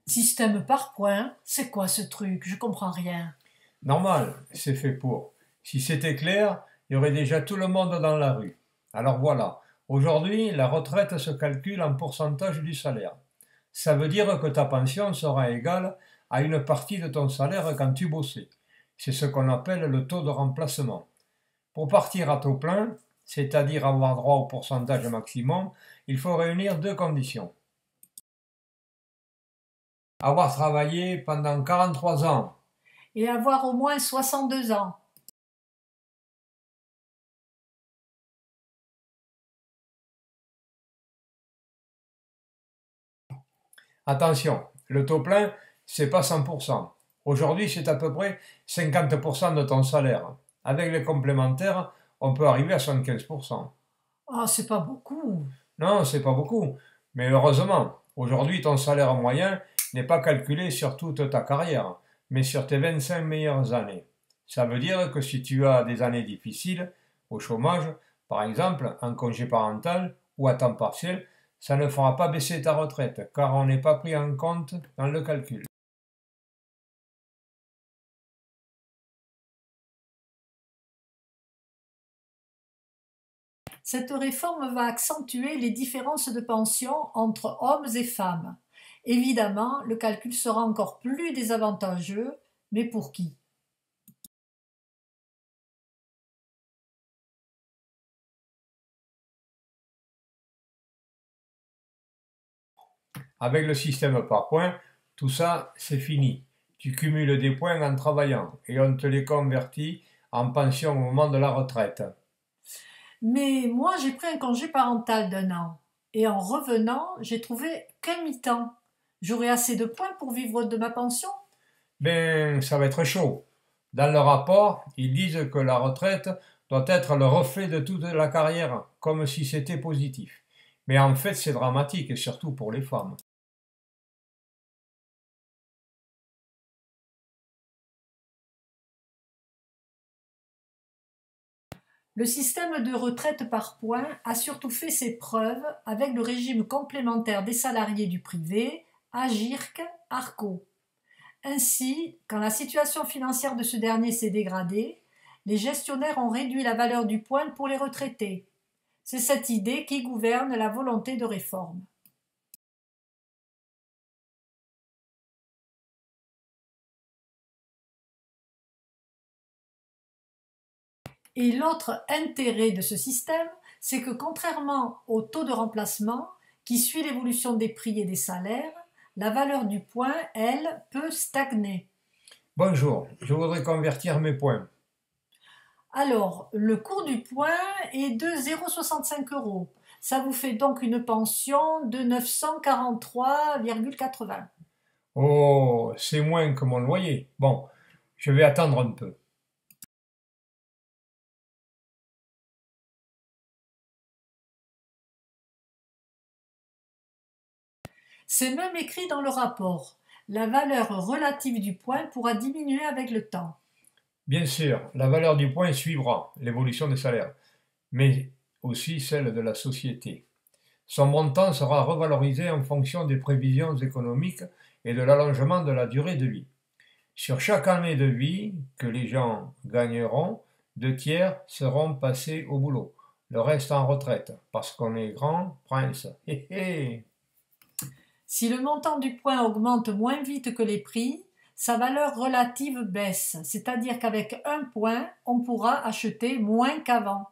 Système par points, c'est quoi ce truc? Je comprends rien. Normal, c'est fait pour. Si c'était clair, il y aurait déjà tout le monde dans la rue. Alors voilà, aujourd'hui, la retraite se calcule en pourcentage du salaire. Ça veut dire que ta pension sera égale à une partie de ton salaire quand tu bossais. C'est ce qu'on appelle le taux de remplacement. Pour partir à taux plein, c'est-à-dire avoir droit au pourcentage maximum, il faut réunir deux conditions. Avoir travaillé pendant 43 ans. Et avoir au moins 62 ans. Attention, le taux plein, c'est pas 100%. Aujourd'hui, c'est à peu près 50% de ton salaire. Avec les complémentaires, on peut arriver à 75%. Ah, c'est pas beaucoup. Non, c'est pas beaucoup. Mais heureusement, aujourd'hui, ton salaire moyen n'est pas calculé sur toute ta carrière, mais sur tes 25 meilleures années. Ça veut dire que si tu as des années difficiles, au chômage, par exemple, en congé parental ou à temps partiel, ça ne fera pas baisser ta retraite, car on n'est pas pris en compte dans le calcul. Cette réforme va accentuer les différences de pension entre hommes et femmes. Évidemment, le calcul sera encore plus désavantageux, mais pour qui? Avec le système par points, tout ça, c'est fini. Tu cumules des points en travaillant et on te les convertit en pension au moment de la retraite. Mais moi, j'ai pris un congé parental d'1 an. Et en revenant, j'ai trouvé qu'un mi-temps. J'aurai assez de points pour vivre de ma pension? Ben, ça va être chaud. Dans le rapport, ils disent que la retraite doit être le reflet de toute la carrière, comme si c'était positif. Mais en fait, c'est dramatique, et surtout pour les femmes. Le système de retraite par points a surtout fait ses preuves avec le régime complémentaire des salariés du privé, Agirc, Arco. Ainsi, quand la situation financière de ce dernier s'est dégradée, les gestionnaires ont réduit la valeur du point pour les retraités. C'est cette idée qui gouverne la volonté de réforme. Et l'autre intérêt de ce système, c'est que contrairement au taux de remplacement, qui suit l'évolution des prix et des salaires, la valeur du point, elle, peut stagner. Bonjour, je voudrais convertir mes points. Alors, le cours du point est de 0,65 euros. Ça vous fait donc une pension de 943,80. Oh, c'est moins que mon loyer. Bon, je vais attendre un peu. C'est même écrit dans le rapport. La valeur relative du point pourra diminuer avec le temps. Bien sûr, la valeur du point suivra l'évolution des salaires, mais aussi celle de la société. Son montant sera revalorisé en fonction des prévisions économiques et de l'allongement de la durée de vie. Sur chaque année de vie que les gens gagneront, 2 tiers seront passés au boulot, le reste en retraite, parce qu'on est grand prince. Hé hé. Si le montant du point augmente moins vite que les prix, sa valeur relative baisse, c'est-à-dire qu'avec un point, on pourra acheter moins qu'avant.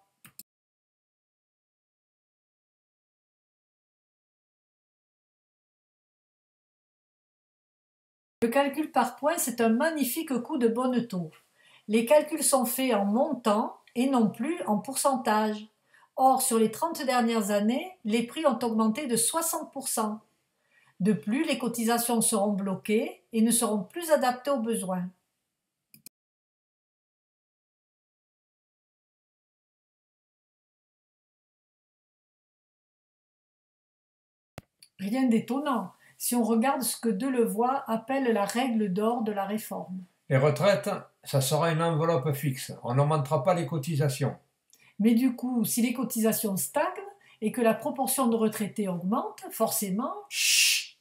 Le calcul par points, c'est un magnifique coup de bonneteau. Les calculs sont faits en montant et non plus en pourcentage. Or, sur les 30 dernières années, les prix ont augmenté de 60%. De plus, les cotisations seront bloquées et ne seront plus adaptées aux besoins. Rien d'étonnant si on regarde ce que Delevoye appelle la règle d'or de la réforme. Les retraites, ça sera une enveloppe fixe. On n'augmentera pas les cotisations. Mais du coup, si les cotisations stagnent et que la proportion de retraités augmente, forcément, chut,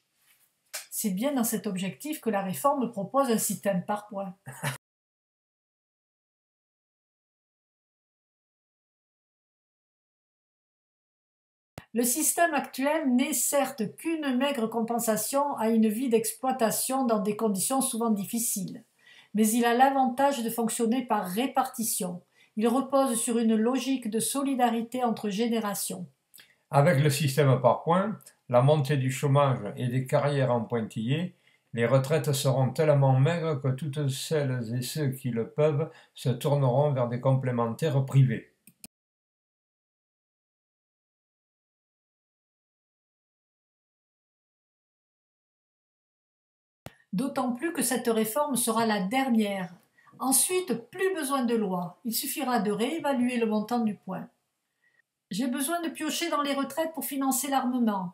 C'est bien dans cet objectif que la réforme propose un système par points. Le système actuel n'est certes qu'une maigre compensation à une vie d'exploitation dans des conditions souvent difficiles, mais il a l'avantage de fonctionner par répartition. Il repose sur une logique de solidarité entre générations. Avec le système par points, la montée du chômage et des carrières en pointillés, les retraites seront tellement maigres que toutes celles et ceux qui le peuvent se tourneront vers des complémentaires privés. D'autant plus que cette réforme sera la dernière. Ensuite, plus besoin de loi. Il suffira de réévaluer le montant du point. J'ai besoin de piocher dans les retraites pour financer l'armement.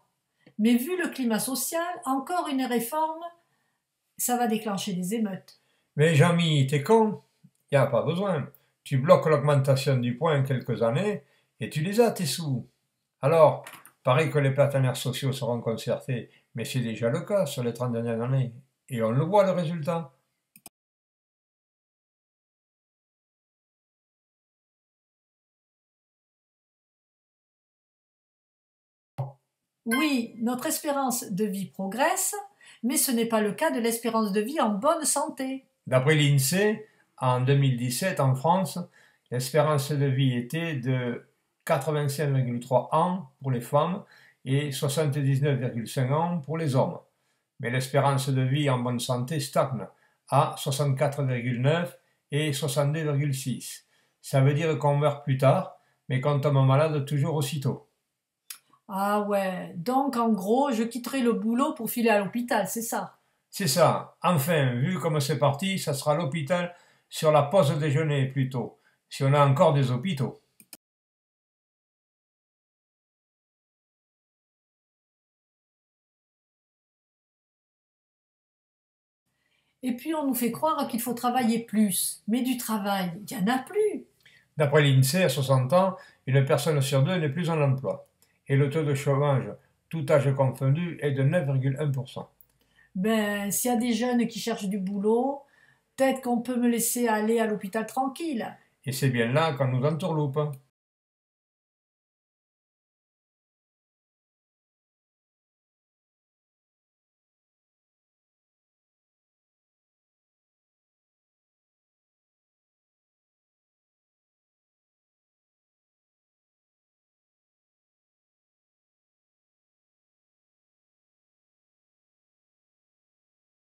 Mais vu le climat social, encore une réforme, ça va déclencher des émeutes. Mais Jean-Mi, t'es con? Y a pas besoin. Tu bloques l'augmentation du point quelques années et tu les as tes sous. Alors, paraît que les partenaires sociaux seront concertés, mais c'est déjà le cas sur les 30 dernières années. Et on le voit le résultat. Oui, notre espérance de vie progresse, mais ce n'est pas le cas de l'espérance de vie en bonne santé. D'après l'INSEE, en 2017, en France, l'espérance de vie était de 85,3 ans pour les femmes et 79,5 ans pour les hommes. Mais l'espérance de vie en bonne santé stagne à 64,9 et 62,6. Ça veut dire qu'on meurt plus tard, mais qu'on tombe malade toujours aussitôt. Ah ouais, donc en gros, je quitterai le boulot pour filer à l'hôpital, c'est ça. C'est ça. Enfin, vu comme c'est parti, ça sera l'hôpital sur la pause déjeuner plutôt, si on a encore des hôpitaux. Et puis on nous fait croire qu'il faut travailler plus. Mais du travail, il n'y en a plus. D'après l'INSEE, à 60 ans, une personne sur deux n'est plus en emploi. Et le taux de chômage, tout âge confondu, est de 9,1%. Ben, s'il y a des jeunes qui cherchent du boulot, peut-être qu'on peut me laisser aller à l'hôpital tranquille. Et c'est bien là qu'on nous entourloupe.